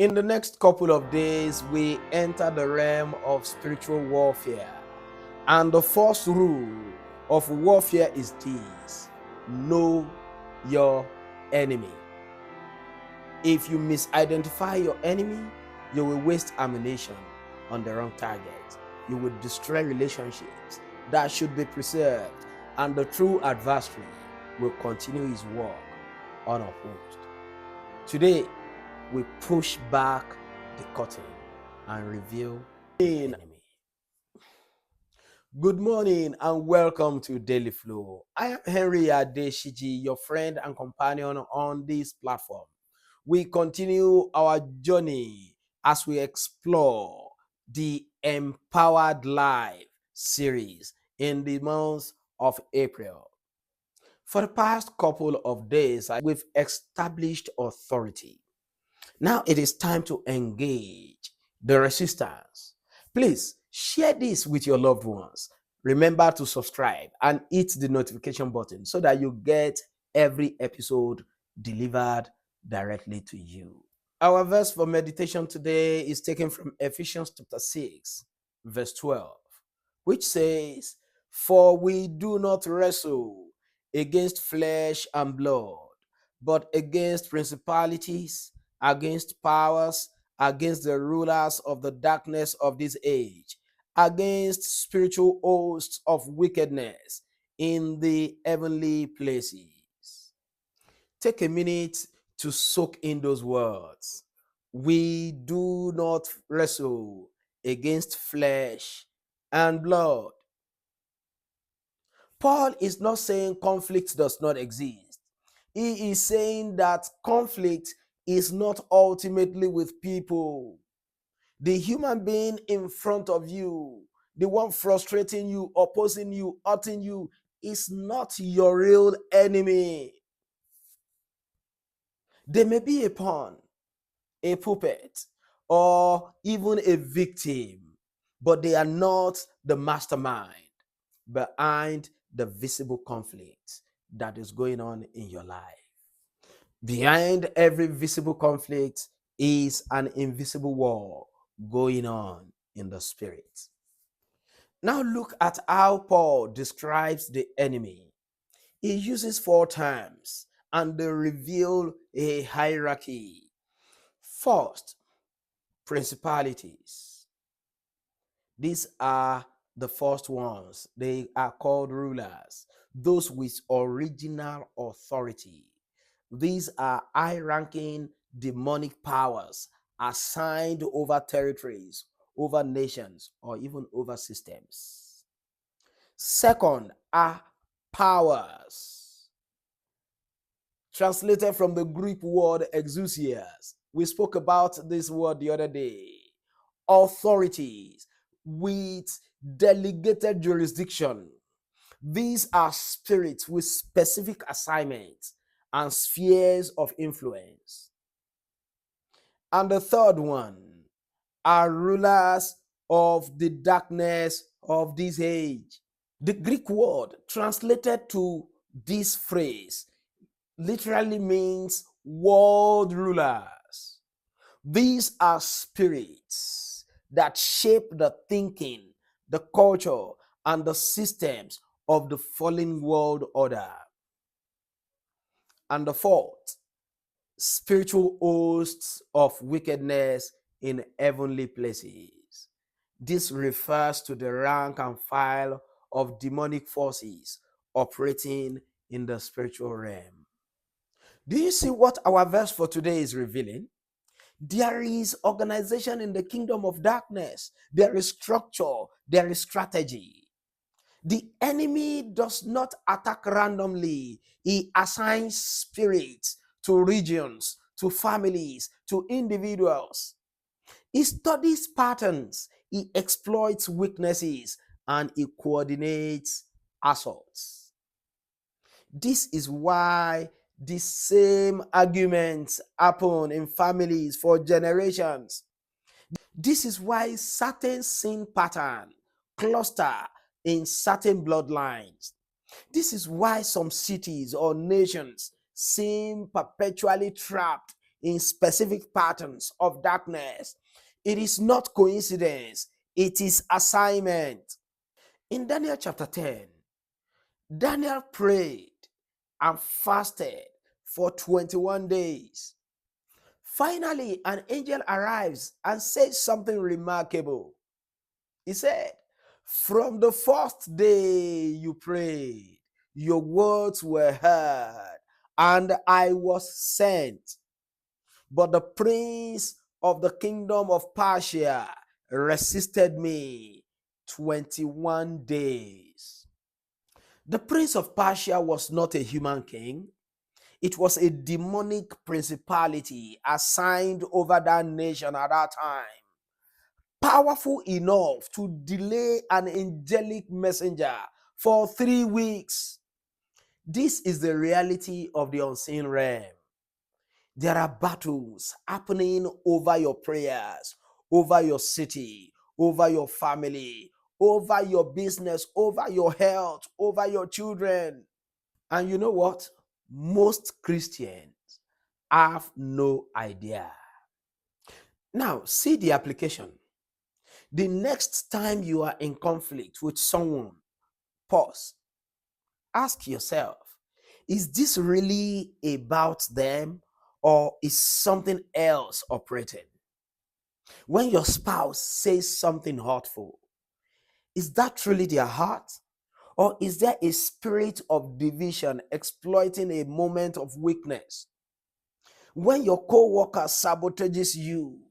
In the next couple of days, we enter the realm of spiritual warfare. And the first rule of warfare is this: know your enemy. If you misidentify your enemy, you will waste ammunition on the wrong target. You will destroy relationships that should be preserved, and the true adversary will continue his work unopposed. Today, we push back the curtain and reveal the enemy. Good morning and welcome to Daily Flow. I am Henry Adesiji, your friend and companion on this platform. We continue our journey as we explore the Empowered Life series in the month of April. For the past couple of days, we've established authority. Now it is time to engage the resistance. Please share this with your loved ones. Remember to subscribe and hit the notification button so that you get every episode delivered directly to you. Our verse for meditation today is taken from Ephesians chapter 6, verse 12, which says, "For we do not wrestle against flesh and blood, but against principalities, against powers, against the rulers of the darkness of this age, against spiritual hosts of wickedness in the heavenly places." Take a minute to soak in those words. We do not wrestle against flesh and blood. Paul is not saying conflict does not exist. He is saying that conflict is not ultimately with people. The human being in front of you, the one frustrating you, opposing you, hurting you, is not your real enemy. They may be a pawn, a puppet, or even a victim, but they are not the mastermind behind the visible conflict that is going on in your life. Behind every visible conflict is an invisible war going on in the spirit. Now look at how Paul describes the enemy. He uses 4 terms and they reveal a hierarchy. First, principalities. These are the first ones. They are called rulers, those with original authority. These are high-ranking demonic powers assigned over territories, over nations, or even over systems. Second are powers, translated from the Greek word exousias. We spoke about this word the other day. Authorities with delegated jurisdiction. These are spirits with specific assignments and spheres of influence. And the third one are rulers of the darkness of this age. The Greek word translated to this phrase literally means world rulers. These are spirits that shape the thinking, the culture, and the systems of the fallen world order. And the fourth, spiritual hosts of wickedness in heavenly places. This refers to the rank and file of demonic forces operating in the spiritual realm. Do you see what our verse for today is revealing? There is organization in the kingdom of darkness. There is structure. There is strategy. The enemy does not attack randomly. He assigns spirits to regions, to families, to individuals. He studies patterns. He exploits weaknesses, and he coordinates assaults. This is why the same arguments happen in families for generations. This is why certain sin patterns cluster in certain bloodlines. This is why some cities or nations seem perpetually trapped in specific patterns of darkness. It is not coincidence, it is assignment. In Daniel chapter 10, Daniel prayed and fasted for 21 days. Finally, an angel arrives and says something remarkable. He said, "From the first day you prayed, your words were heard, and I was sent. But the prince of the kingdom of Persia resisted me 21 days." The prince of Persia was not a human king. It was a demonic principality assigned over that nation at that time, powerful enough to delay an angelic messenger for 3 weeks. This is the reality of the unseen realm. There are battles happening over your prayers, over your city, over your family, over your business, over your health, over your children. And you know what? Most Christians have no idea. Now, see the application. The next time you are in conflict with someone, pause. Ask yourself, is this really about them, or is something else operating? When your spouse says something hurtful, is that really their heart? Or is there a spirit of division exploiting a moment of weakness? When your co-worker sabotages you,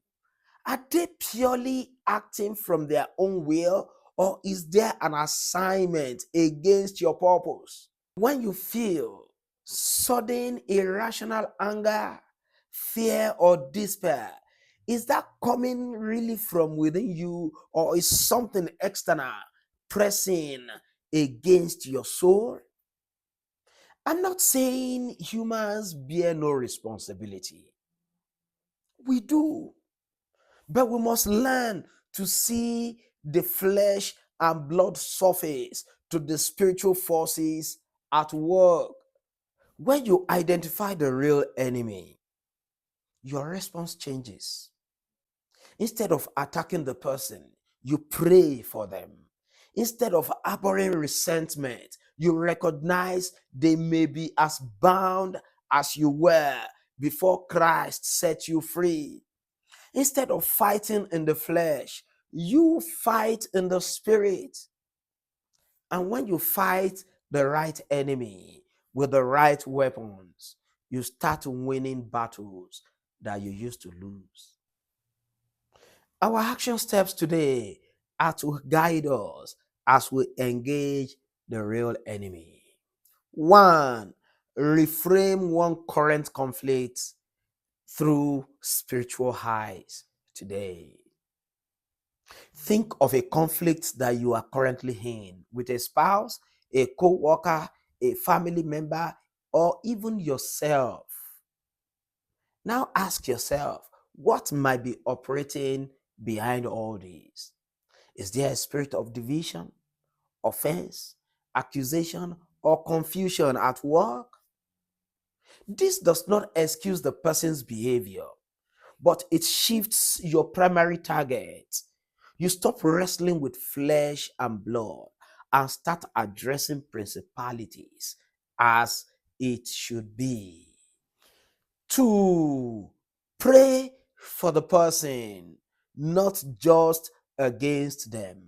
are they purely acting from their own will, or is there an assignment against your purpose? When you feel sudden irrational anger, fear, or despair, is that coming really from within you, or is something external pressing against your soul? I'm not saying humans bear no responsibility. We do. But we must learn to see the flesh and blood surface to the spiritual forces at work. When you identify the real enemy, your response changes. Instead of attacking the person, you pray for them. Instead of harboring resentment, you recognize they may be as bound as you were before Christ set you free. Instead of fighting in the flesh, you fight in the spirit. And when you fight the right enemy with the right weapons, you start winning battles that you used to lose. Our action steps today are to guide us as we engage the real enemy. 1. Reframe one current conflict through spiritual eyes today. Think of a conflict that you are currently in with a spouse, a co-worker, a family member, or even yourself. Now ask yourself, what might be operating behind all this? Is there a spirit of division, offense, accusation, or confusion at work? This does not excuse the person's behavior, but it shifts your primary target. You stop wrestling with flesh and blood and start addressing principalities as it should be. 2. Pray for the person, not just against them.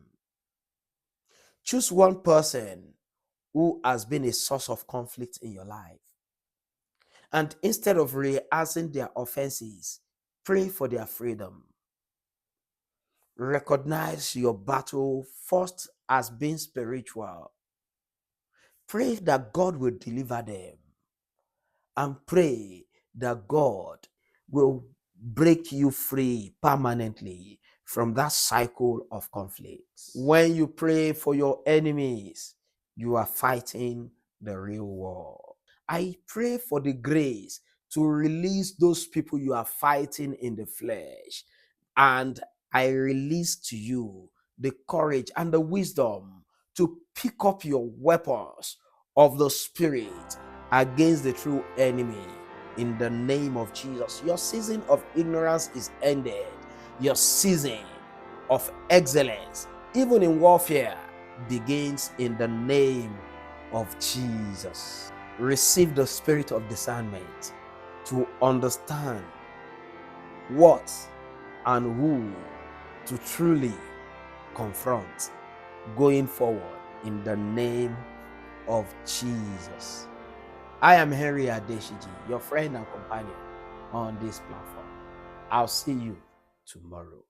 Choose one person who has been a source of conflict in your life. And instead of rehearsing their offenses, pray for their freedom. Recognize your battle first as being spiritual. Pray that God will deliver them. And pray that God will break you free permanently from that cycle of conflict. When you pray for your enemies, you are fighting the real war. I pray for the grace to release those people you are fighting in the flesh. And I release to you the courage and the wisdom to pick up your weapons of the spirit against the true enemy. in the name of Jesus. Your season of ignorance is ended. Your season of excellence, even in warfare, begins in the name of Jesus. Receive the spirit of discernment to understand what and who to truly confront going forward in the name of Jesus. I am Henry Adesiji, your friend and companion on this platform. I'll see you tomorrow.